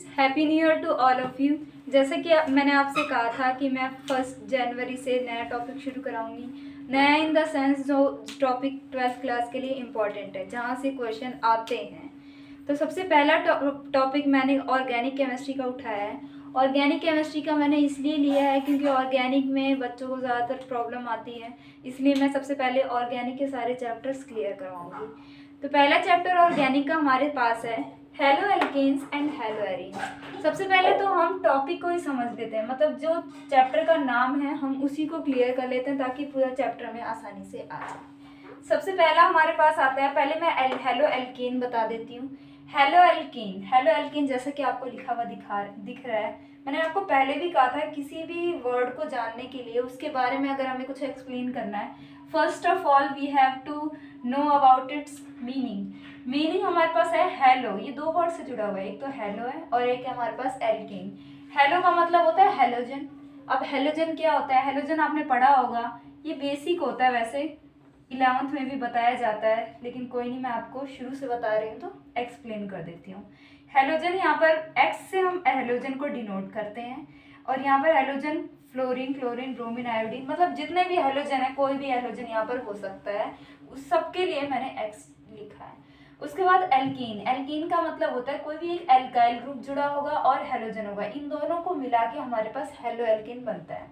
Friends, happy new year to all of you. जैसे कि मैंने आपसे कहा था कि मैं 1 जनवरी से नया टॉपिक शुरू कराऊंगी। नया इन द सेंस जो टॉपिक 12th क्लास के लिए इम्पॉर्टेंट है, जहाँ से क्वेश्चन आते हैं। तो सबसे पहला टॉपिक मैंने ऑर्गेनिक केमिस्ट्री का उठाया है। ऑर्गेनिक केमिस्ट्री का मैंने इसलिए लिया है क्योंकि ऑर्गेनिक में बच्चों को ज़्यादातर प्रॉब्लम आती है, इसलिए मैं सबसे पहले ऑर्गेनिक के सारे चैप्टर्स क्लियर करवाऊंगी। तो पहला चैप्टर ऑर्गेनिक का हमारे पास है haloalkanes and haloarenes. सबसे पहले तो हम टॉपिक को ही समझ लेते हैं, मतलब जो चैप्टर का नाम है हम उसी को क्लियर कर लेते हैं ताकि पूरा चैप्टर में आसानी से आ जाए। सबसे पहला हमारे पास आता है, पहले मैं हेलो एल्केन बता देती हूँ। हेलो एल्केन जैसा कि आपको लिखा हुआ दिख रहा है। मैंने आपको पहले भी कहा था किसी भी वर्ड को जानने के लिए उसके बारे में अगर हमें कुछ एक्सप्लेन करना है, first of all we have to know about its meaning हमारे पास है हेलो, ये दो वर्ड से जुड़ा हुआ है, एक तो हेलो है और एक है हमारे पास एल्केन। हेलो का मतलब होता है हेलोजन। अब हेलोजन क्या होता है? हेलोजन आपने पढ़ा होगा, ये बेसिक होता है, वैसे 11th में भी बताया जाता है, लेकिन कोई नहीं, मैं आपको शुरू से बता रही हूँ तो एक्सप्लेन कर देती हूँ। हेलोजन, यहाँ पर एक्स से हम हेलोजन को डिनोट करते हैं, और यहाँ पर हेलोजन फ्लोरीन, ब्रोमीन, आयोडीन, मतलब जितने भी हेलोजन है, कोई भी हेलोजन यहाँ पर हो सकता है, उस सबके लिए मैंने एक्स लिखा है। उसके बाद एल्कीन का मतलब होता है कोई भी एक एल्काइल ग्रुप जुड़ा होगा और हेलोजन होगा, इन दोनों को मिला के हमारे पास हेलो एल्कीन बनता है।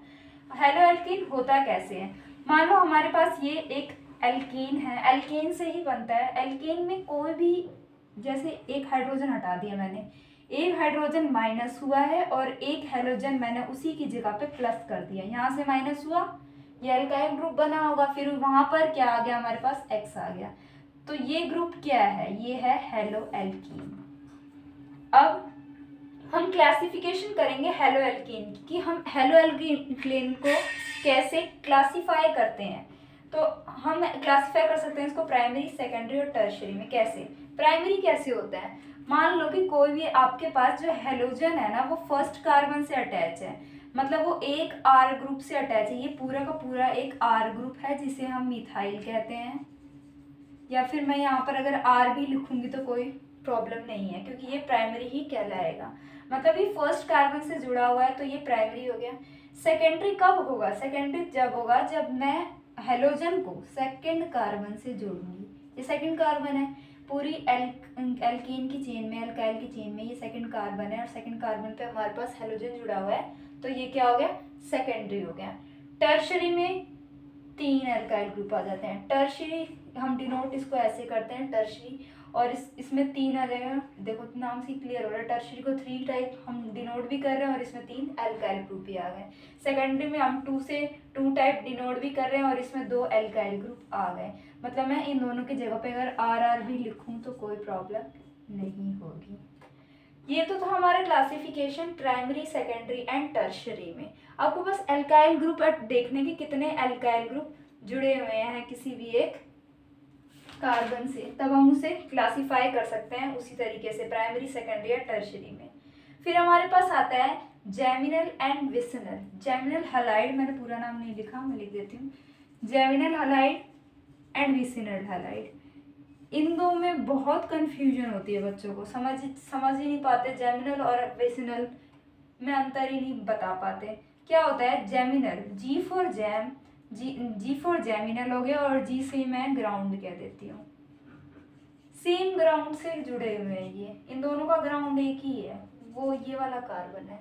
हेलो एल्कीन होता कैसे है? मान लो हमारे पास ये एक एल्कीन है, एल्कीन से ही बनता है। एल्कीन में कोई भी, जैसे एक हाइड्रोजन हटा दिया मैंने, एक हाइड्रोजन माइनस हुआ है और एक हेलोजन मैंने उसी की जगह पे प्लस कर दिया, यहाँ से माइनस हुआ, ये एल्काइल ग्रुप बना होगा, फिर वहां पर क्या आ गया, हमारे पास एक्स आ गया, तो ये ग्रुप क्या है? ये है हेलो एल्कीन। अब हम क्लासिफिकेशन करेंगे हेलो एल्कीन की, हम हेलो एल्कीन को कैसे क्लासिफाई करते हैं। तो हम क्लासिफाई कर सकते हैं इसको प्राइमरी, सेकेंडरी और टर्शियरी में। कैसे? प्राइमरी कैसे होता है? मान लो कि कोई भी आपके पास जो हेलोजन है ना, वो फर्स्ट कार्बन से अटैच है, मतलब वो एक आर ग्रुप से अटैच है, ये पूरा का पूरा एक आर ग्रुप है जिसे हम मिथाइल कहते हैं, या फिर मैं यहाँ पर अगर आर भी लिखूंगी तो कोई प्रॉब्लम नहीं है क्योंकि ये प्राइमरी ही कहलाएगा, मतलब ये फर्स्ट कार्बन से जुड़ा हुआ है तो ये प्राइमरी हो गया। सेकेंडरी कब होगा? सेकेंडरी जब होगा जब मैं हेलोजन को सेकेंड कार्बन से जोड़ूंगी। ये सेकेंड कार्बन है, पूरी एल्कीन की चेन में, एल्काइल की चेन में ये सेकेंड कार्बन है और सेकेंड कार्बन पे हमारे पास हेलोजन जुड़ा हुआ है, तो ये क्या हो गया? सेकेंडरी हो गया। टर्शरी में 3 एल्काइल ग्रुप आ जाते हैं। टर्शरी हम डिनोट इसको ऐसे करते हैं टर्शरी, और इसमें 3 आ जाएगा, देखो नाम से क्लियर हो रहा है, टर्शरी को 3 टाइप हम डिनोट भी कर रहे हैं और इसमें 3 एल्काइल ग्रुप भी आ गए। सेकेंडरी में हम 2 से 2 टाइप डिनोट भी कर रहे हैं और इसमें 2 एल्काइल ग्रुप आ गए, मतलब मैं इन दोनों की जगह पे अगर आर भी लिखूं तो कोई प्रॉब्लम नहीं होगी। ये तो था हमारा classification primary, secondary and tertiary में। आपको बस एल्काइल ग्रुप देखने के कितने एल्काइल ग्रुप जुड़े हुए हैं किसी भी एक कार्बन से, तब हम उसे क्लासिफाई कर सकते हैं उसी तरीके से प्राइमरी, सेकेंडरी या टर्शियरी में। फिर हमारे पास आता है geminal and vicinal. Geminal halide, मैंने पूरा नाम नहीं लिखा, मैं लिख देती हूँ, geminal halide and vicinal halide. इन दो में बहुत कंफ्यूजन होती है, बच्चों को समझ ही नहीं पाते, जेमिनल और विसिनल में अंतर ही नहीं बता पाते। क्या होता है geminal? G for gem, G for geminal हो गया, और जी से मैं ग्राउंड कह देती हूँ। सेम ग्राउंड से जुड़े हुए हैं ये, इन दोनों का ग्राउंड एक ही है, वो ये वाला कार्बन है।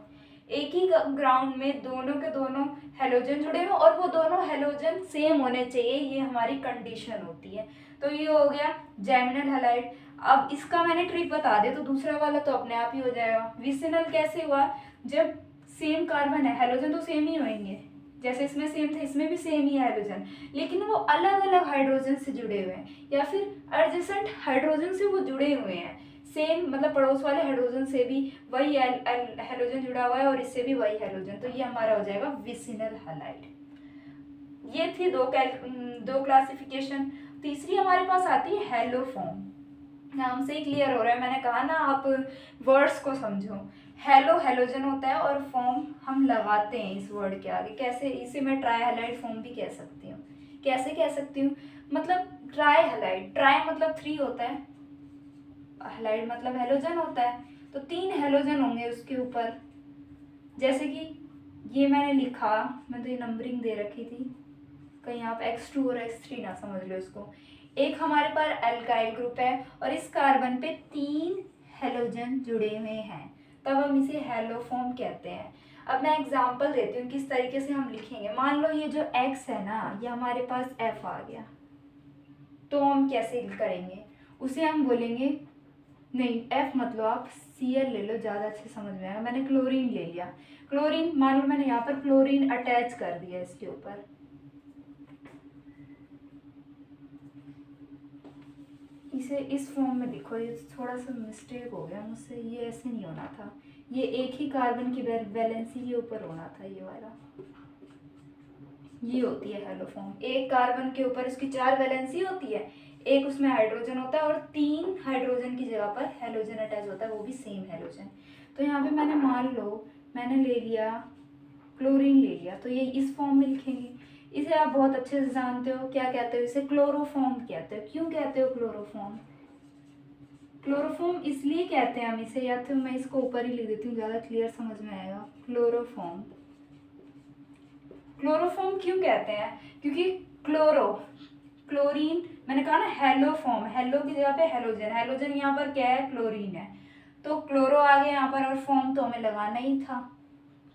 एक ही ग्राउंड में दोनों के दोनों हेलोजन जुड़े हुए और वो दोनों हेलोजन सेम होने चाहिए, ये हमारी कंडीशन होती है। तो ये हो गया जेमिनल हैलाइड। अब इसका मैंने ट्रिक बता दिया तो दूसरा वाला तो अपने आप ही हो जाएगा। विसिनल कैसे हुआ? जब सेम कार्बन है, हेलोजन तो सेम ही होंगे, जैसे इसमें सेम थे इसमें भी सेम ही हाइड्रोजन, लेकिन वो अलग अलग हाइड्रोजन से जुड़े हुए हैं या फिर एडजेसेंट हाइड्रोजन से वो जुड़े हुए हैं। सेम मतलब पड़ोस वाले हाइड्रोजन से भी वही हेलोजन जुड़ा हुआ है और इससे भी वही हाइड्रोजन, तो ये हमारा हो जाएगा विसिनल हैलाइड। ये थी दो क्लासिफिकेशन। तीसरी हमारे पास आती है हेलोफॉर्म। नाम से ही क्लियर हो रहा है, मैंने कहा ना आप वर्ड्स को समझो। हेलो हेलोजन होता है और फॉर्म हम लगाते हैं इस वर्ड के आगे। कैसे? इसे मैं ट्राई हैलाइड फॉर्म भी कह सकती हूँ। कैसे कह सकती हूँ? मतलब ट्राई हैलाइड, ट्राई मतलब 3 होता है, हैलाइड मतलब हेलोजन होता है, तो 3 हैलोजन होंगे उसके ऊपर। जैसे कि ये मैंने लिखा, मैं तो ये नंबरिंग दे रखी थी, कहीं आप X2 और X3 ना समझ लो इसको। एक हमारे पास अल्काइल ग्रुप है और इस कार्बन पे 3 हैलोजन जुड़े हुए हैं, तब हम इसे हैलोफॉर्म कहते हैं। अब मैं एग्जांपल देती हूँ किस तरीके से हम लिखेंगे। मान लो ये जो X है ना, ये हमारे पास F आ गया, तो हम कैसे करेंगे, उसे हम बोलेंगे, नहीं F मतलब आप Cl ले लो, ज़्यादा अच्छे समझ में आएगा। मैंने क्लोरीन ले लिया, क्लोरीन मान लो मैंने यहाँ पर क्लोरीन अटैच कर दिया इसके ऊपर। इसे इस फॉर्म में लिखो, ये थोड़ा सा मिस्टेक हो गया मुझसे, ये ऐसे नहीं होना था, ये एक ही कार्बन की वैलेंसी के ऊपर होना था, ये वाला। ये होती है हैलोफॉर्म, एक कार्बन के ऊपर इसकी 4 वैलेंसी होती है, एक उसमें हाइड्रोजन होता है और 3 हाइड्रोजन की जगह पर हैलोजन अटैच होता है, वो भी सेम हैलोजन। तो यहाँ पे मैंने मान लो मैंने ले लिया क्लोरीन ले लिया, तो ये इस फॉर्म में लिखेंगे। इसे आप बहुत अच्छे से जानते हो, क्या कहते हो इसे, क्लोरोफॉर्म कहते हो। क्यों कहते हो क्लोरोफॉर्म? क्लोरोफॉर्म इसलिए कहते हैं हम इसे, या तो मैं इसको ऊपर ही लिख देती हूँ, ज़्यादा क्लियर समझ में आएगा। क्लोरोफॉर्म, क्लोरोफॉर्म क्यों कहते हैं? क्योंकि क्लोरीन मैंने कहा ना हैलोफॉर्म, हेलो की जगह पे हैलोजन, हैलोजन यहाँ पर क्या है, क्लोरीन है, तो क्लोरो आ गया यहाँ पर और फॉर्म तो हमें लगाना ही था,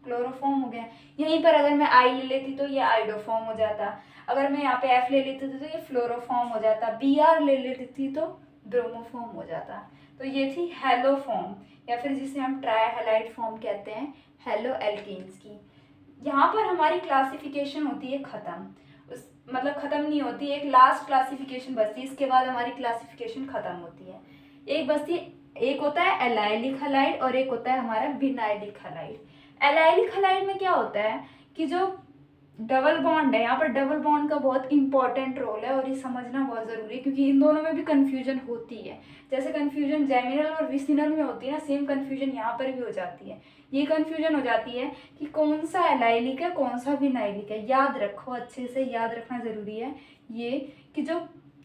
क्लोरोफॉर्म हो गया। यहीं पर अगर मैं आई ले लेती तो ये आइडोफॉर्म हो जाता, अगर मैं यहाँ पे एफ ले लेती थी तो ये फ्लोरोफॉर्म हो जाता, बी आर ले लेती थी तो ब्रोमोफॉर्म हो जाता। तो ये थी हैलोफॉर्म, या फिर जिसे हम ट्राई हैलाइड फॉर्म कहते हैं, हेलो एल्केन्स की। यहाँ पर हमारी क्लासिफिकेशन होती है ख़त्म, उस मतलब ख़त्म नहीं होती, एक लास्ट क्लासिफिकेशन बचती है, इसके बाद हमारी क्लासिफिकेशन ख़त्म होती है। एक बचती, एक होता है एलाइलिक हैलाइड और एक होता है हमारा विनाइलिक हैलाइड। एलाइलिक हैलाइड में क्या होता है कि जो डबल बॉन्ड है, यहाँ पर डबल बॉन्ड का बहुत इंपॉर्टेंट रोल है और ये समझना बहुत ज़रूरी है, क्योंकि इन दोनों में भी कन्फ्यूजन होती है। जैसे कन्फ्यूजन जेमिनल और विसिनल में होती है ना, सेम कन्फ्यूजन यहाँ पर भी हो जाती है। ये कन्फ्यूजन हो जाती है कि कौन सा एलाइलिक है कौन सा विनाइलिक है। याद रखो, अच्छे से याद रखना ज़रूरी है ये, कि जो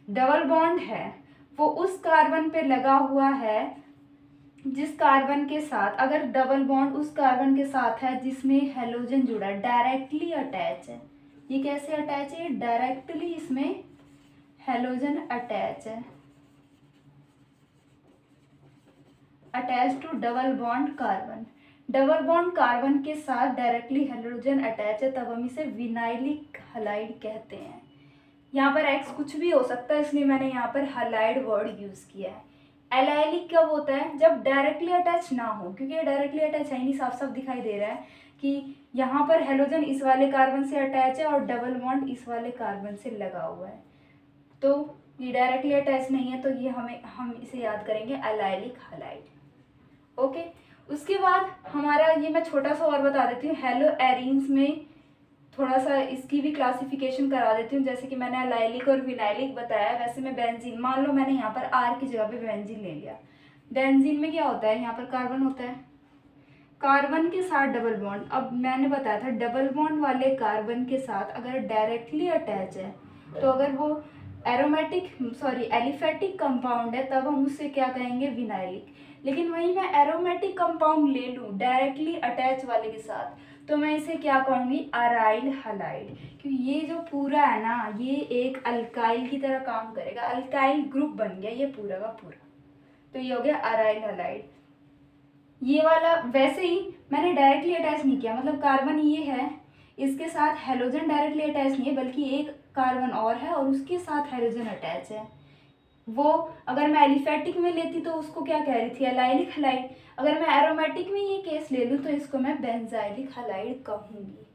डबल बॉन्ड है वो उस कार्बन पे लगा हुआ है जिस कार्बन के साथ, अगर डबल बॉन्ड उस कार्बन के साथ है जिसमें हैलोजन जुड़ा, डायरेक्टली अटैच है। ये कैसे अटैच है? डायरेक्टली इसमें हैलोजन अटैच है, attach to double bond carbon. Double bond carbon के साथ डायरेक्टली हैलोजन अटैच है, तब हम इसे विनाइलिक हैलाइड कहते हैं। यहाँ पर एक्स कुछ भी हो सकता है, इसलिए मैंने यहाँ पर हैलाइड वर्ड यूज़ किया है। एलाइलिक कब होता है? जब डायरेक्टली अटैच ना हो, क्योंकि ये डायरेक्टली अटैच है ही नहीं, साफ साफ दिखाई दे रहा है कि यहाँ पर हैलोजन इस वाले कार्बन से अटैच है और डबल बॉन्ड इस वाले कार्बन से लगा हुआ है, तो ये डायरेक्टली अटैच नहीं है, तो ये हम इसे याद करेंगे एलाइलिक हैलाइड। ओके, उसके बाद हमारा ये, मैं छोटा सा और बता देती हूँ, हेलो एरीन्स में थोड़ा सा इसकी भी क्लासिफिकेशन करा देती हूँ। जैसे कि मैंने एलाइलिक और विनाइलिक बताया, वैसे मैं बेंजीन, मान लो मैंने यहाँ पर आर की जगह पे बेंजीन ले लिया। बेंजीन में क्या होता है, यहाँ पर कार्बन होता है, कार्बन के साथ डबल बॉन्ड। अब मैंने बताया था डबल बॉन्ड वाले कार्बन के साथ अगर डायरेक्टली अटैच है, तो अगर वो एलिफेटिक कंपाउंड है, तब हम उससे क्या कहेंगे, विनाइलिक। लेकिन वहीं मैं एरोमेटिक कंपाउंड ले लूँ डायरेक्टली अटैच वाले के साथ, तो मैं इसे क्या कहूँगी, अराइल हैलाइड। क्योंकि ये जो पूरा है ना, ये एक अल्काइल की तरह काम करेगा, अल्काइल ग्रुप बन गया ये पूरा का पूरा, तो ये हो गया अराइल हैलाइड। ये वाला वैसे ही मैंने डायरेक्टली अटैच नहीं किया, मतलब कार्बन ये है, इसके साथ हैलोजन डायरेक्टली अटैच नहीं है, बल्कि एक कार्बन और है और उसके साथ हैलोजन अटैच है। वो अगर मैं एलिफेटिक में लेती तो उसको क्या कह रही थी, एलाइलिक हैलाइड। अगर मैं एरोमेटिक में ये केस ले लूँ तो इसको मैं बेंजाइलिक हैलाइड कहूँगी।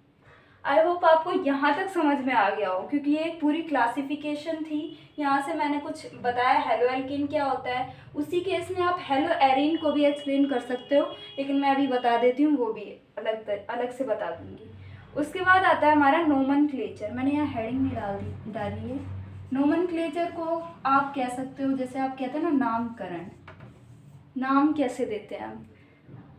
आई होप आपको यहाँ तक समझ में आ गया हो, क्योंकि ये एक पूरी क्लासिफिकेशन थी। यहाँ से मैंने कुछ बताया हेलो एल्कीन क्या होता है, उसी केस में आप हेलो एरीन को भी एक्सप्लेन कर सकते हो, लेकिन मैं अभी बता देती हूँ, वो भी अलग से बता दूँगी। उसके बाद आता है हमारा नोमेनक्लेचर। मैंने यहाँ हेडिंग नहीं डाली है। नोमेनक्लेचर को आप कह सकते हो, जैसे आप कहते हैं ना नामकरण, नाम कैसे देते हैं हम,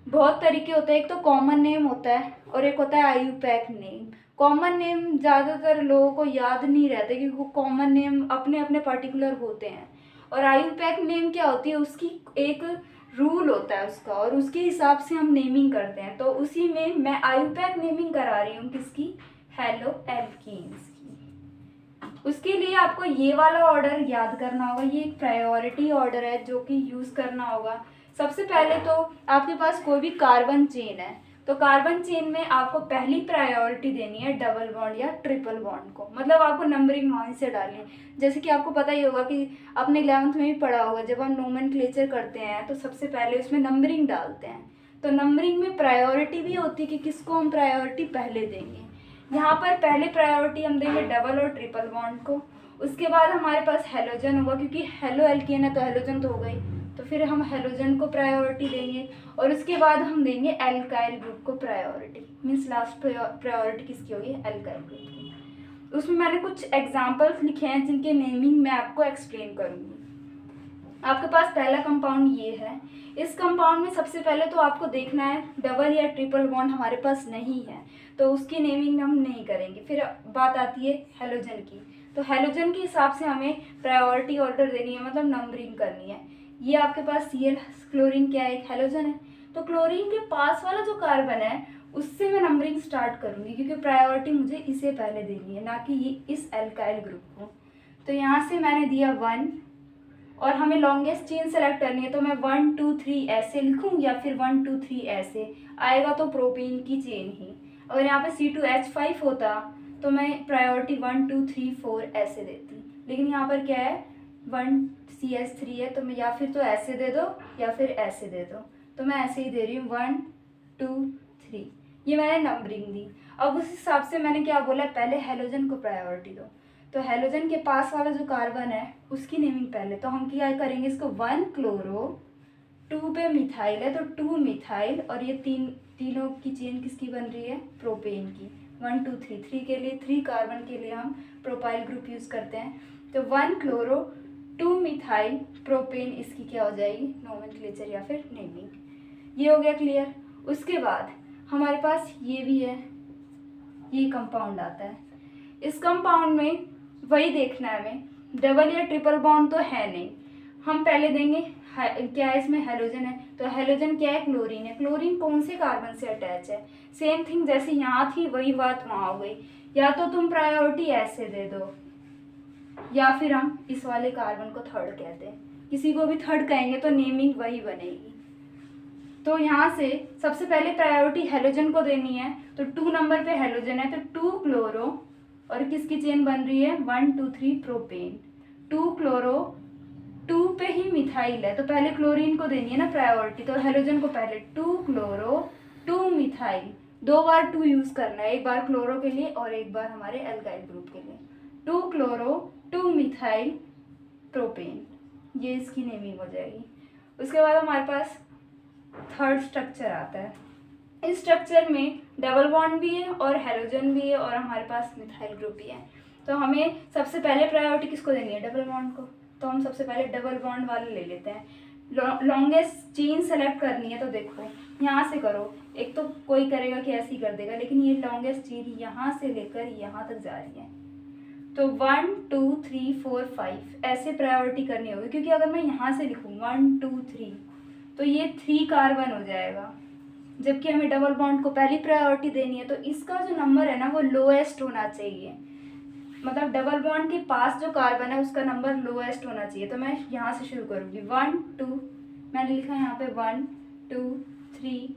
बहुत तरीके होते हैं। एक तो कॉमन नेम होता है और एक होता है आईयूपैक नेम। कॉमन नेम ज़्यादातर लोगों को याद नहीं रहते, क्योंकि कॉमन नेम अपने अपने पर्टिकुलर होते हैं। और आईयूपैक नेम क्या होती है, उसकी एक रूल होता है उसका, और उसके हिसाब से हम नेमिंग करते हैं। तो उसी में मैं आयुपैक नेमिंग करा रही हूँ किसकी, हेलो एल्कीन्स की। उसके लिए आपको ये वाला ऑर्डर याद करना होगा, ये एक प्रायोरिटी ऑर्डर है जो कि यूज़ करना होगा। सबसे पहले तो आपके पास कोई भी कार्बन चेन है, तो कार्बन चेन में आपको पहली प्रायोरिटी देनी है डबल बॉन्ड या ट्रिपल बॉन्ड को, मतलब आपको नंबरिंग वहाँ से डालनी है। जैसे कि आपको पता ही होगा कि आपने 11th में भी पढ़ा होगा, जब हम नोमेनक्लेचर करते हैं तो सबसे पहले उसमें नंबरिंग डालते हैं। तो नंबरिंग में प्रायोरिटी भी होती है कि किसको हम प्रायोरिटी पहले देंगे। यहाँ पर पहले प्रायोरिटी हम देंगे डबल और ट्रिपल बॉन्ड को। उसके बाद हमारे पास हेलोजन होगा, क्योंकि हेलो एल्केन है तो हेलोजन तो हो गई, तो फिर हम हेलोजन को प्रायोरिटी देंगे। और उसके बाद हम देंगे एल्काइल ग्रुप को प्रायोरिटी, मीन्स लास्ट प्रायोरिटी किसकी होगी, एल्काइल ग्रुप की। उसमें मैंने कुछ एग्जाम्पल्स लिखे हैं जिनके नेमिंग मैं आपको एक्सप्लेन करूँगी। आपके पास पहला कंपाउंड ये है। इस कंपाउंड में सबसे पहले तो आपको देखना है डबल या ट्रिपल बॉन्ड हमारे पास नहीं है, तो उसकी नेमिंग हम नहीं करेंगे। फिर बात आती है हेलोजन की, तो हेलोजन के हिसाब से हमें प्रायोरिटी ऑर्डर देनी है, मतलब नंबरिंग करनी है। ये आपके पास Cl क्लोरीन क्या है, एक हेलोजन है, तो क्लोरीन के पास वाला जो कार्बन है उससे मैं नंबरिंग स्टार्ट करूँगी, क्योंकि प्रायोरिटी मुझे इसे पहले देनी है, ना कि ये इस एल्काइल ग्रुप को। तो यहाँ से मैंने दिया 1, और हमें लॉन्गेस्ट चेन सेलेक्ट करनी है, तो मैं 1 2 3 ऐसे लिखूँ या फिर 1 2 3 ऐसे आएगा, तो प्रोपेन की चेन ही। अगर यहाँ पे C2H5 होता तो मैं प्रायोरिटी 1 2 3 4 ऐसे देती, लेकिन यहाँ पर क्या है 1 CH3 है, तो मैं या फिर तो ऐसे दे दो या फिर ऐसे दे दो, तो मैं ऐसे ही दे रही हूँ 1 2 3, ये मैंने नंबरिंग दी। अब उस हिसाब से मैंने क्या बोला, पहले हेलोजन को प्रायोरिटी दो, तो हेलोजन के पास वाला जो कार्बन है उसकी नेमिंग पहले, तो हम क्या करेंगे इसको 1 क्लोरो, 2 पे मिथाइल है तो 2 मिथाइल, और ये तीनों की चेन किसकी बन रही है, प्रोपेन की। 1 2 3 3 के लिए 3 कार्बन के लिए हम प्रोपाइल ग्रुप यूज़ करते हैं, तो 1 क्लोरो 2 मिथाइल प्रोपेन इसकी क्या हो जाएगी, नोमेनक्लेचर या फिर नेमिंग। ये हो गया क्लियर। उसके बाद हमारे पास ये भी है, ये कंपाउंड आता है। इस कंपाउंड में वही देखना है हमें, डबल या ट्रिपल बॉन्ड तो है नहीं, हम पहले देंगे क्या है, इसमें हेलोजन है, तो हेलोजन क्या है, क्लोरीन है। क्लोरीन कौन से कार्बन से अटैच है, सेम थिंग जैसे यहाँ थी वही बात वहाँ हो गई, या तो तुम प्रायोरिटी ऐसे दे दो या फिर हम इस वाले कार्बन को थर्ड कहते हैं, किसी को भी थर्ड कहेंगे तो नेमिंग वही बनेगी। तो यहाँ से सबसे पहले प्रायोरिटी हेलोजन को देनी है, तो 2 नंबर पे हेलोजन है तो 2 क्लोरो, और किसकी चेन बन रही है 1 2 3 प्रोपेन, 2 क्लोरो 2 पे ही मिथाइल है तो पहले क्लोरीन को देनी है ना प्रायोरिटी, तो हेलोजन को पहले 2 क्लोरो 2 मिथाइल, 2 बार 2 यूज़ करना है, एक बार क्लोरो के लिए और एक बार हमारे एल्काइल ग्रुप के लिए। 2 क्लोरो 2 मिथाइल प्रोपेन, ये इसकी नेमिंग हो जाएगी। उसके बाद हमारे पास थर्ड स्ट्रक्चर आता है। इस स्ट्रक्चर में डबल बॉन्ड भी है और हेलोजन भी है और हमारे पास मिथाइल ग्रुप भी है, तो हमें सबसे पहले प्रायोरिटी किसको देनी है, डबल बॉन्ड को, तो हम सबसे पहले डबल बॉन्ड वाले ले लेते हैं। लॉन्गेस्ट चेन सेलेक्ट करनी है, तो देखो यहाँ से करो, एक तो कोई करेगा कि ऐसे ही कर देगा, लेकिन ये लॉन्गेस्ट चेन यहाँ से लेकर यहाँ तक जा रही है, तो 1 2 3 4 5 ऐसे प्रायोरिटी करनी होगी, क्योंकि अगर मैं यहाँ से लिखूँ 1 2 3 तो ये 3 कार्बन हो जाएगा, जबकि हमें डबल बॉन्ड को पहली प्रायोरिटी देनी है, तो इसका जो नंबर है ना वो लोएस्ट होना चाहिए, मतलब डबल बॉन्ड के पास जो कार्बन है उसका नंबर लोएस्ट होना चाहिए। तो मैं यहाँ से शुरू करूँगी 1 2, मैंने लिखा है यहाँ पे 1 2 3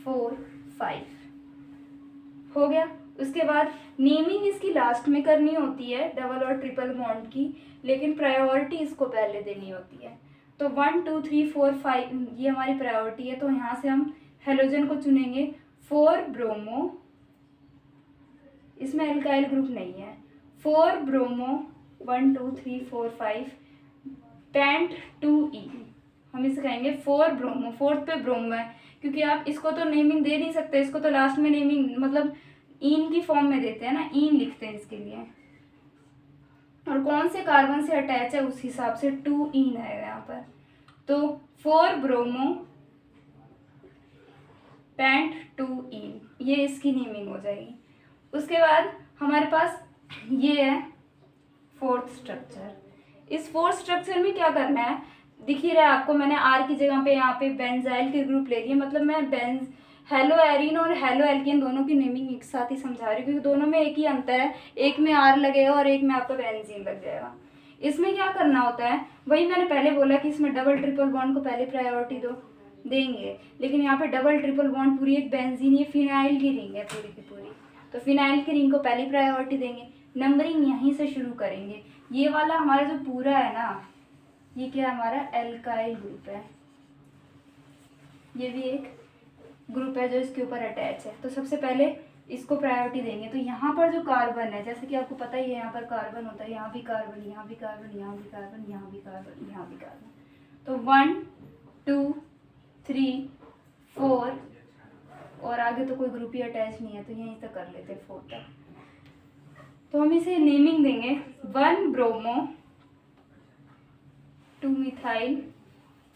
4 5 हो गया। उसके बाद नेमिंग इसकी लास्ट में करनी होती है डबल और ट्रिपल बॉन्ड की, लेकिन प्रायोरिटी इसको पहले देनी होती है। तो 1 2 3 4 5 ये हमारी प्रायोरिटी है, तो यहाँ से हम हेलोजन को चुनेंगे 4 ब्रोमो, इसमें एल्काइल ग्रुप नहीं है, 4 ब्रोमो 1 2 3 4 5 पेंट 2E, हम इसे कहेंगे 4 ब्रोमो, फोर्थ पे ब्रोमो है, क्योंकि आप इसको तो नेमिंग दे नहीं सकते, इसको तो लास्ट में नेमिंग मतलब ईन की फॉर्म में देते हैं ना, ईन लिखते हैं इसके लिए, और कौन से कार्बन से अटैच है उस हिसाब से 2 ईन आएगा यहाँ पर, तो 4 ब्रोमो पेंट 2 ईन, ये इसकी नेमिंग हो जाएगी। उसके बाद हमारे पास ये है फोर्थ स्ट्रक्चर। इस फोर्थ स्ट्रक्चर में क्या करना है, दिख ही रहा है आपको, मैंने आर की जगह पे यहाँ पे बेंजाइल के ग्रुप ले लिए, मतलब मैं हेलो एरिन और हेलो एल्केन दोनों की नेमिंग एक साथ ही समझा रही हूँ, क्योंकि दोनों में एक ही अंतर है, एक में आर लगेगा और एक में आपका बेंजीन लग जाएगा। इसमें क्या करना होता है, वही मैंने पहले बोला कि इसमें डबल ट्रिपल बॉन्ड को पहले प्रायोरिटी देंगे, लेकिन यहाँ पे डबल ट्रिपल बॉन्ड पूरी एक बेंजीन, ये फिनाइल की रिंग है पूरी की पूरी, तो फिनाइल की रिंग को पहली प्रायोरिटी देंगे। नंबरिंग यहीं से शुरू करेंगे। ये वाला हमारा जो पूरा है ना, ये क्या है, हमारा एल्काइल ग्रुप है, ये भी एक ग्रुप है जो इसके ऊपर अटैच है। तो सबसे पहले इसको प्रायोरिटी देंगे। तो यहाँ पर जो कार्बन है, जैसे कि आपको पता ही है, यहाँ पर कार्बन होता है, यहाँ भी कार्बन, यहाँ भी कार्बन, यहाँ भी कार्बन, यहाँ भी कार्बन, यहाँ भी कार्बन। तो 1 2 3 4 और आगे तो कोई ग्रुप ही अटैच नहीं है, तो यहीं तक कर लेते हैं 4 तक। तो हम इसे नेमिंग देंगे 1 ब्रोमो 2 मिथाइल,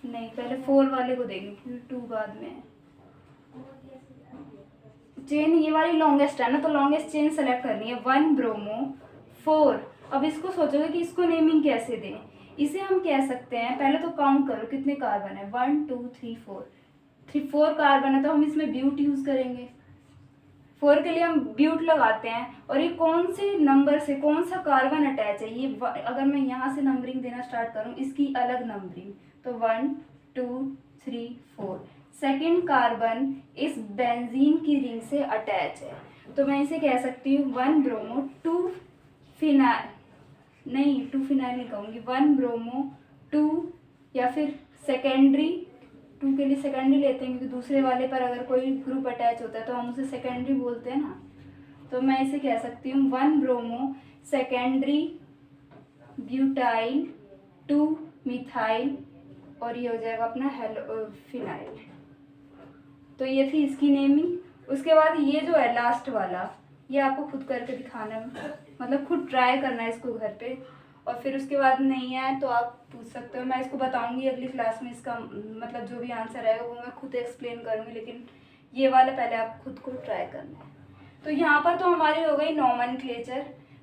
नहीं पहले 4 वाले को देंगे क्योंकि 2 बाद में है। चेन ये वाली लॉन्गेस्ट है ना, तो लॉन्गेस्ट चेन सेलेक्ट करनी है 1 ब्रोमो 4। अब इसको सोचोगे कि इसको नेमिंग कैसे दें, इसे हम कह सकते हैं, पहले तो काउंट करो कितने कार्बन है, 1 2 3 4 कार्बन है, तो हम इसमें ब्यूट यूज करेंगे। 4 के लिए हम ब्यूट लगाते हैं। और ये कौन से नंबर से कौन सा कार्बन अटैच है, ये अगर मैं यहाँ से नंबरिंग देना स्टार्ट करूँ, इसकी अलग नंबरिंग, तो 1 2 3 4 सेकेंड कार्बन इस बेंजीन की रिंग से अटैच है, तो मैं इसे कह सकती हूँ 1 ब्रोमो 2 फिनाइल, नहीं 2 फिनाइल नहीं कहूँगी, 1 ब्रोमो 2, या फिर सेकेंडरी 2 के लिए सेकेंडरी लेते हैं, क्योंकि दूसरे वाले पर अगर कोई ग्रुप अटैच होता है तो हम उसे सेकेंडरी बोलते हैं ना। तो मैं इसे कह सकती हूँ 1 ब्रोमो सेकेंडरी ब्यूटाइल 2 मिथाइल, और ये हो जाएगा अपना हेलो फिनाइल। तो ये थी इसकी नेमिंग। उसके बाद ये जो है लास्ट वाला, ये आपको खुद करके दिखाना है, मतलब खुद ट्राई करना है इसको घर पे, और फिर उसके बाद नहीं है तो आप पूछ सकते हो, मैं इसको बताऊंगी अगली क्लास में, इसका मतलब जो भी आंसर आएगा वो मैं खुद एक्सप्लेन करूंगी, लेकिन ये वाला पहले आप खुद को ट्राई करना है। तो यहाँ पर तो हमारी हो गई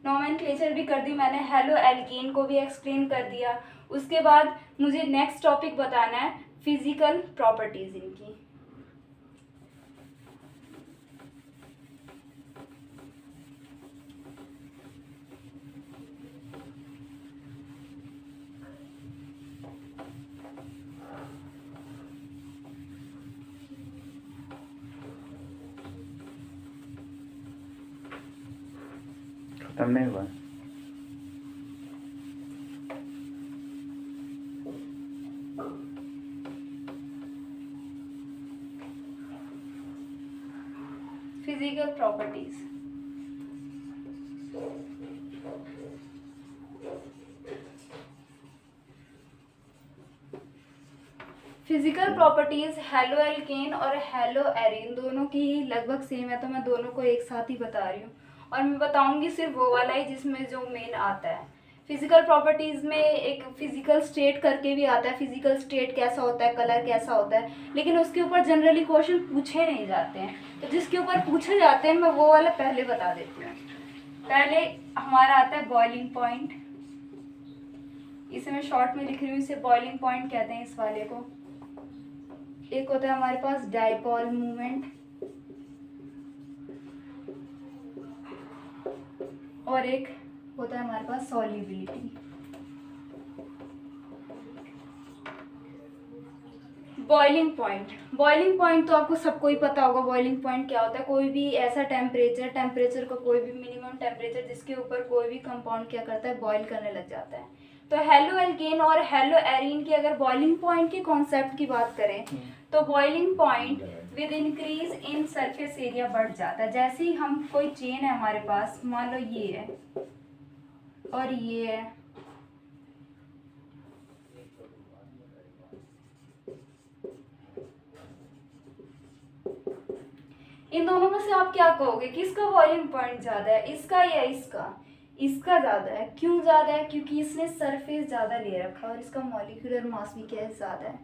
नॉमेनक्लेचर भी कर दी मैंने, हेलो एल्केन को भी एक्सप्लेन कर दिया। उसके बाद मुझे नेक्स्ट टॉपिक बताना है फिजिकल प्रॉपर्टीज इनकी। खत्म नहीं हुआ। Physical properties, physical properties halo alkane और हेलो एरिन दोनों की ही लगभग सेम है, तो मैं दोनों को एक साथ ही बता रही हूँ, और मैं बताऊंगी सिर्फ वो वाला ही जिसमें जो मेन आता है। फिजिकल प्रॉपर्टीज में एक फिजिकल स्टेट करके भी आता है, फिजिकल स्टेट कैसा होता है, कलर कैसा होता है, लेकिन उसके ऊपर जनरली क्वेश्चन पूछे नहीं जाते हैं, तो जिसके ऊपर पूछे जाते हैं मैं वो वाला पहले बता देती हूँ। पहले हमारा आता है बॉइलिंग पॉइंट, इसे मैं शॉर्ट में लिख रही हूँ, इसे बॉइलिंग पॉइंट कहते हैं इस वाले को। एक होता है हमारे पास डाइपोल मूवमेंट, और एक होता है हमारे पास सॉल्युबिलिटी। बॉइलिंग पॉइंट तो आपको सबको ही पता होगा, बॉइलिंग पॉइंट क्या होता है, कोई भी ऐसा टेम्परेचर का कोई भी मिनिमम टेम्परेचर जिसके ऊपर कोई भी कंपाउंड क्या करता है, बॉइल करने लग जाता है। तो हेलो एल्केन और हेलो एरीन की अगर बॉइलिंग पॉइंट के कॉन्सेप्ट की बात करें, तो boiling point with increase in surface area बढ़ जाता है। जैसे ही हम कोई चेन है हमारे पास, मान लो ये है और ये है, इन दोनों में से आप क्या कहोगे, किसका बॉइलिंग पॉइंट ज्यादा है, इसका या इसका? इसका ज्यादा है। क्यों ज्यादा है? क्योंकि इसने सरफेस ज्यादा ले रखा है और इसका मॉलिक्यूलर मास भी क्या है, ज्यादा है।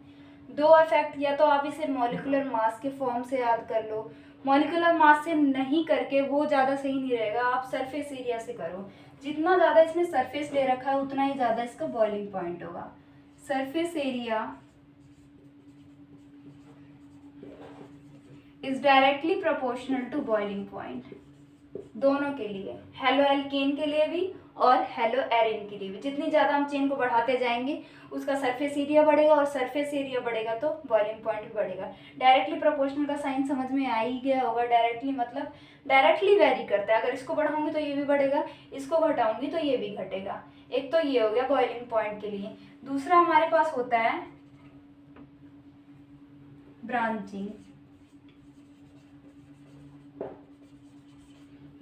दो इफेक्ट, या तो आप इसे मॉलिक्यूलर मास के फॉर्म से याद कर लो, मॉलिक्यूलर मास से नहीं करके वो ज़्यादा सही नहीं रहेगा, आप सरफेस एरिया से करो। जितना ज़्यादा इसने सरफेस ले रखा है उतना ही ज़्यादा इसका बॉइलिंग पॉइंट होगा। Surface area is directly proportional to boiling point, दोनों के लिए, हेलो एल्केन के लिए भी और हेलो एरिन के लिए भी। जितनी ज़्यादा हम चेन को बढ़ाते जाएंगे उसका सरफेस एरिया बढ़ेगा, और सरफेस एरिया बढ़ेगा तो बॉइलिंग पॉइंट भी बढ़ेगा। डायरेक्टली प्रोपोर्शनल का साइन समझ में आ ही गया होगा। डायरेक्टली मतलब डायरेक्टली वेरी करता है, अगर इसको बढ़ाऊंगी तो ये भी बढ़ेगा, इसको घटाऊंगी तो ये भी घटेगा। एक तो ये हो गया बॉइलिंग पॉइंट के लिए। दूसरा हमारे पास होता है ब्रांचिंग।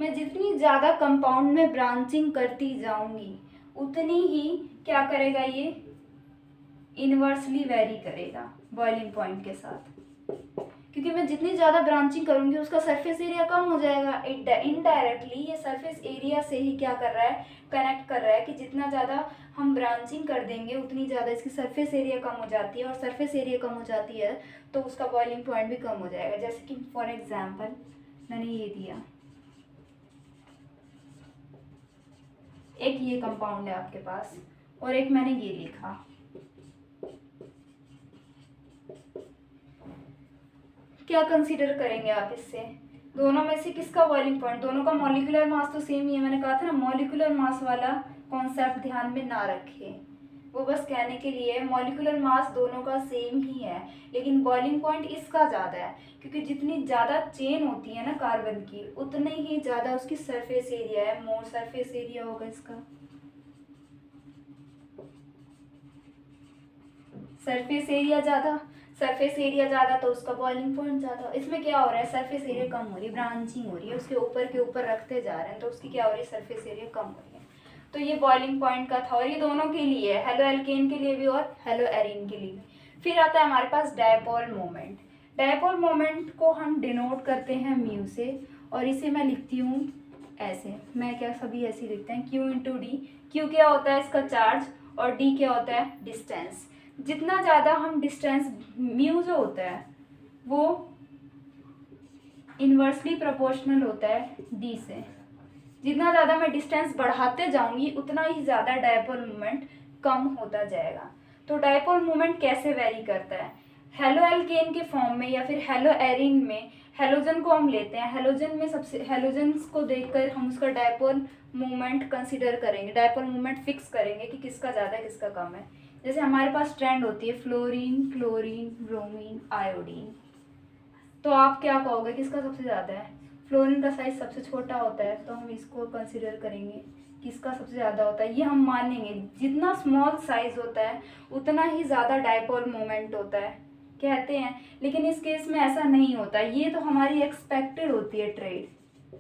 मैं जितनी ज़्यादा कंपाउंड में ब्रांचिंग करती जाऊंगी उतनी ही क्या करेगा, ये इनवर्सली वेरी करेगा बॉइलिंग पॉइंट के साथ, क्योंकि मैं जितनी ज़्यादा ब्रांचिंग करूंगी उसका सरफेस एरिया कम हो जाएगा। इनडायरेक्टली ये सरफेस एरिया से ही क्या कर रहा है, कनेक्ट कर रहा है कि जितना ज़्यादा हम ब्रांचिंग कर देंगे उतनी ज़्यादा इसकी सरफेस एरिया कम हो जाती है, और सरफेस एरिया कम हो जाती है तो उसका बॉइलिंग पॉइंट भी कम हो जाएगा। जैसे कि फॉर एग्जाम्पल मैंने ये दिया, एक ये कंपाउंड है आपके पास और एक मैंने ये लिखा, क्या कंसीडर करेंगे आप इससे? दोनों में से किसका बॉइलिंग पॉइंट, दोनों का मॉलिक्यूलर मास तो सेम ही है। मैंने कहा था ना मॉलिक्यूलर मास वाला कॉन्सेप्ट ध्यान में ना रखें, वो बस कहने के लिए। मॉलिक्यूलर मास दोनों का सेम ही है, लेकिन बॉइलिंग पॉइंट इसका ज़्यादा है, क्योंकि जितनी ज़्यादा चेन होती है ना कार्बन की उतनी ही ज़्यादा उसकी सरफेस एरिया है। मोर सरफेस एरिया होगा इसका, सरफेस एरिया ज़्यादा तो उसका बॉइलिंग पॉइंट ज़्यादा। इसमें क्या हो रहा है, सरफेस एरिया कम हो रही है, ब्रांचिंग हो रही है, उसके ऊपर के ऊपर रखते जा रहे हैं तो उसकी क्या हो रही है, सरफेस एरिया कम हो रही है। तो ये बॉइलिंग पॉइंट का था, और ये दोनों के लिए है, हेलो एल्केन के लिए भी और हेलो एरिन के लिए भी। फिर आता है हमारे पास डायपोल मोमेंट। डायपोल मोमेंट को हम डिनोट करते हैं म्यू से, और इसे मैं लिखती हूँ ऐसे, मैं क्या सभी ऐसे लिखते हैं, Q इंटू डी। क्यू क्या होता है इसका चार्ज, और डी क्या होता है डिस्टेंस। जितना ज़्यादा हम डिस्टेंस, म्यू जो होता है वो इन्वर्सली प्रोपोर्शनल होता है डी से। जितना ज़्यादा मैं डिस्टेंस बढ़ाते जाऊंगी उतना ही ज़्यादा डायपोल मोमेंट कम होता जाएगा। तो डायपोल मोमेंट कैसे वेरी करता है, हेलो एल्केन के फॉर्म में या फिर हेलो एरिन में हेलोजन को हम लेते हैं, हेलोजन में सबसे हेलोजन्स को देखकर हम उसका डायपोल मोमेंट कंसीडर करेंगे, डायपोल मोमेंट फिक्स करेंगे कि किसका ज़्यादा है किसका कम है। जैसे हमारे पास ट्रेंड होती है फ्लोरीन, क्लोरीन, ब्रोमीन, आयोडीन, तो आप क्या कहोगे किसका सबसे ज़्यादा है? फ्लोरीन का साइज सबसे छोटा होता है तो हम इसको कंसीडर करेंगे किसका सबसे ज़्यादा होता है, ये हम मानेंगे। जितना स्मॉल साइज होता है उतना ही ज़्यादा डायपोल मोमेंट होता है कहते हैं, लेकिन इस केस में ऐसा नहीं होता। ये तो हमारी एक्सपेक्टेड होती है ट्रेड,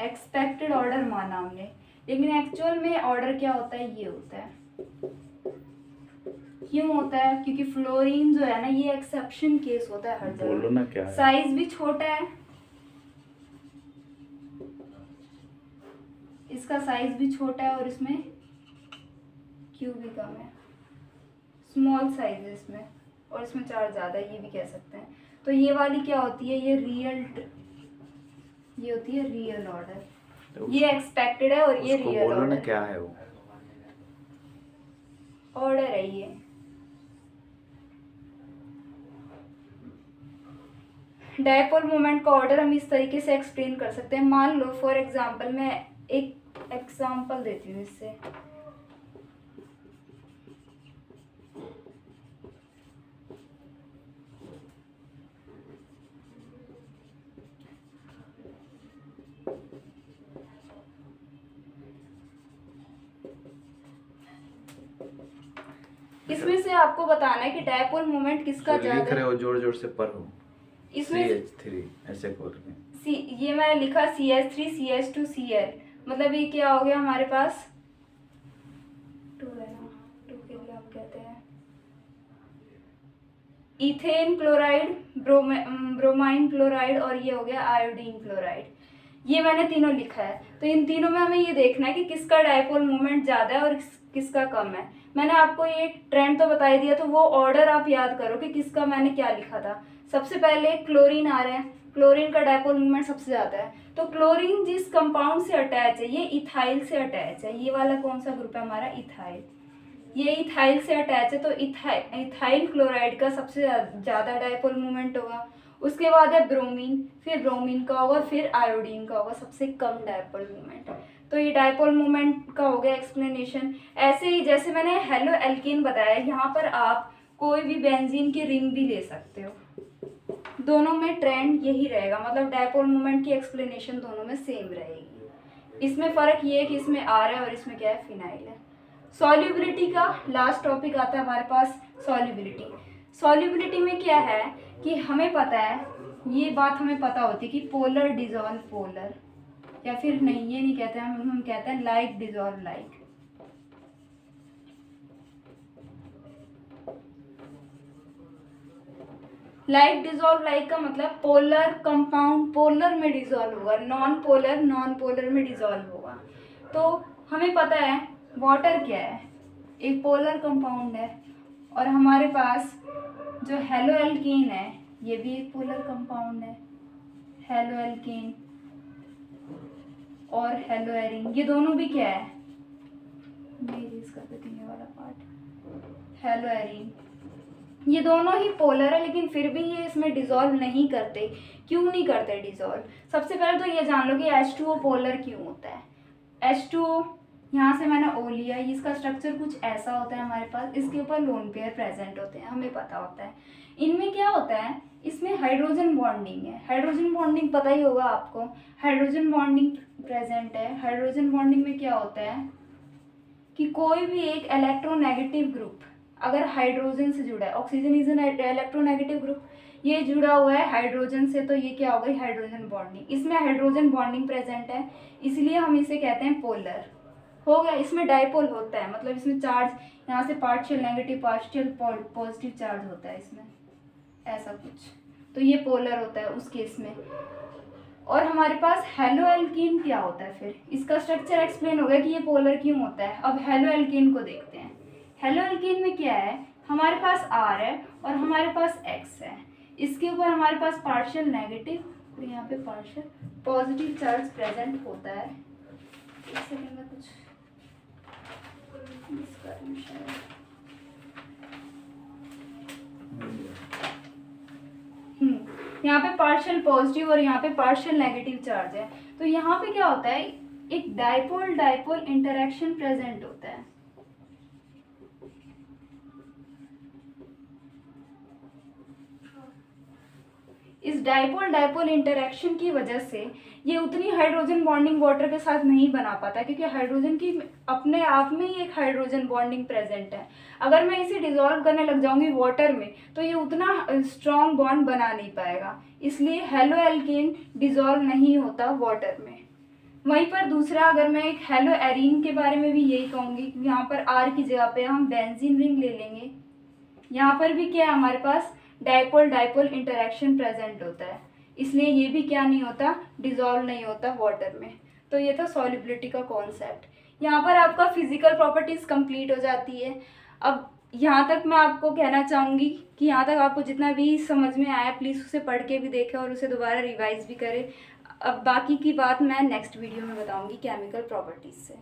एक्सपेक्टेड ऑर्डर माना हमने, लेकिन एक्चुअल में ऑर्डर क्या होता है, ये होता है। क्यों होता है? क्योंकि फ्लोरीन जो है ना ये एक्सेप्शन केस होता है हर बोलो ना क्या जगह। है? साइज भी छोटा है, इसका साइज भी छोटा है और इसमें क्यू भी कम है, स्मॉल साइज है इसमें, और इसमें चार्ज ज़्यादा है, ये भी कह सकते हैं। तो ये वाली क्या होती है, ये होती है रियल ऑर्डर, तो ये एक्सपेक्टेड है और ये रियल बोलो ना ऑर्डर। क्या है वो? ऑर्डर है ये। डायपोल मोमेंट का ऑर्डर हम इस तरीके से एक्सप्लेन कर सकते हैं। मान लो फॉर एग्जांपल, मैं एक एग्जांपल देती हूँ इससे। इसमें से आपको बताना है कि डायपोल मोमेंट किसका लिख रहे ज्यादा हो, जोर जोर से पढ़ो। इसमें CH3 ऐसे बोल रहे हैं। ये मैंने लिखा CH3 CH2 Cl, मतलब ये क्या हो गया हमारे पास 2 है ना, 2 के लिए आप कहते हैं इथेन क्लोराइड, ब्रोमाइन क्लोराइड, और ये हो गया आयोडीन क्लोराइड। ये मैंने तीनों लिखा है, तो इन तीनों में हमें ये देखना है कि किसका डायपोल मोमेंट ज़्यादा है और किसका कम है। मैंने आपको ये ट्रेंड तो बता ही दिया, तो वो ऑर्डर आप याद करो कि किसका मैंने क्या लिखा था। सबसे पहले क्लोरीन आ रहा है, क्लोरीन का डायपोल मोमेंट सबसे ज़्यादा है, तो क्लोरीन जिस कंपाउंड से अटैच है ये इथाइल से अटैच है। ये वाला कौन सा ग्रुप है हमारा, इथाइल। ये इथाइल से अटैच है, तो इथाइल क्लोराइड का सबसे ज़्यादा डायपोल मोमेंट होगा। उसके बाद है ब्रोमीन, फिर ब्रोमीन का होगा, फिर आयोडीन का होगा सबसे कम डायपोल मोमेंट। तो ये डायपोल मोमेंट का हो गया एक्सप्लेनेशन। ऐसे ही जैसे मैंने हेलो एल्केन बताया, यहाँ पर आप कोई भी बेंजीन की रिंग भी ले सकते हो, दोनों में ट्रेंड यही रहेगा, मतलब डायपोल मोमेंट की एक्सप्लेनेशन दोनों में सेम रहेगी। इसमें फ़र्क ये है कि इसमें आर है और इसमें क्या है, फिनाइल है। सॉल्युबिलिटी का लास्ट टॉपिक आता है हमारे पास, सॉल्युबिलिटी। सॉल्युबिलिटी में क्या है कि हमें पता है, ये बात हमें पता होती है कि पोलर डिजॉल्व पोलर, या फिर नहीं ये नहीं कहते हम कहते हैं like dissolve like. Like dissolve like का मतलब पोलर कंपाउंड पोलर में डिजॉल्व होगा, नॉन पोलर में डिजॉल्व होगा। तो हमें पता है वाटर क्या है, एक पोलर कंपाउंड है, और हमारे पास जो हेलो एल्केन है ये भी एक पोलर कंपाउंड है, हेलो एल्केन और हेलो एरीन, ये दोनों भी क्या है, कर देती हूँ ये वाला पार्ट, हेलो एरीन, ये दोनों ही पोलर है, लेकिन फिर भी ये इसमें डिजॉल्व नहीं करते। क्यों नहीं करते डिजॉल्व? सबसे पहले तो ये जान लो कि H2O पोलर क्यों होता है। H2O यहाँ से मैंने O लिया, इसका स्ट्रक्चर कुछ ऐसा होता है हमारे पास, इसके ऊपर लोन पेयर प्रेजेंट होते हैं, हमें पता होता है। इनमें क्या होता है, इसमें हाइड्रोजन बॉन्डिंग है, हाइड्रोजन बॉन्डिंग पता ही होगा आपको, हाइड्रोजन बॉन्डिंग प्रेजेंट है। हाइड्रोजन बॉन्डिंग में क्या होता है कि कोई भी एक इलेक्ट्रोनेगेटिव ग्रुप अगर हाइड्रोजन से जुड़ा है, oxygen is an electronegative group, ये जुड़ा हुआ है हाइड्रोजन से, तो ये क्या हो गई, हाइड्रोजन बॉन्डिंग। इसमें हाइड्रोजन बॉन्डिंग प्रेजेंट है, इसलिए हम इसे कहते हैं पोलर। हो गया, इसमें डाइपोल होता है, मतलब इसमें चार्ज यहाँ से partial negative partial positive charge होता है इसमें, ऐसा कुछ, तो ये पोलर होता है उस केस में। और हमारे पास हेलो एल्कीन क्या होता है, फिर इसका स्ट्रक्चर एक्सप्लेन हो गया कि ये पोलर क्यों होता है। अब हेलो एल्कीन को देखते हैं। हेलो एल्कीन में क्या है, हमारे पास R है और हमारे पास X है, इसके ऊपर हमारे पास पार्शियल नेगेटिव और यहाँ पे पार्शियल पॉजिटिव चार्ज प्रेजेंट होता है। एक सेकंड में कुछ मिस कर रही हूँ शायद। यहाँ पे पार्शियल पॉजिटिव और यहाँ पे पार्शियल नेगेटिव चार्ज है, तो यहाँ पे क्या होता है, एक डाइपोल इंटरेक्शन प्रेजेंट होता है। इस डाइपोल इंटरेक्शन की वजह से ये उतनी हाइड्रोजन बॉन्डिंग वाटर के साथ नहीं बना पाता, क्योंकि हाइड्रोजन की अपने आप में ही एक हाइड्रोजन बॉन्डिंग प्रेजेंट है। अगर मैं इसे डिसॉल्व करने लग जाऊंगी वाटर में तो ये उतना स्ट्रॉन्ग बॉन्ड बना नहीं पाएगा, इसलिए हेलो एल्केन डिसॉल्व नहीं होता वाटर में। वहीं पर दूसरा, अगर मैं एक हेलो एरीन के बारे में भी यही कहूँगी, यहाँ पर R की जगह पे हम बेंजीन रिंग ले लेंगे। यहाँ पर भी क्या है, हमारे पास डाइपोल इंटरेक्शन प्रेजेंट होता है, इसलिए ये भी क्या नहीं होता, डिसॉल्व नहीं होता वाटर में। तो ये था सॉल्युबिलिटी का कॉन्सेप्ट। यहाँ पर आपका फिजिकल प्रॉपर्टीज़ कंप्लीट हो जाती है। अब यहाँ तक मैं आपको कहना चाहूँगी कि यहाँ तक आपको जितना भी समझ में आया प्लीज़ उसे पढ़ के भी देखें और उसे दोबारा रिवाइज भी करें। अब बाकी की बात मैं नेक्स्ट वीडियो में बताऊँगी केमिकल प्रॉपर्टीज़ से।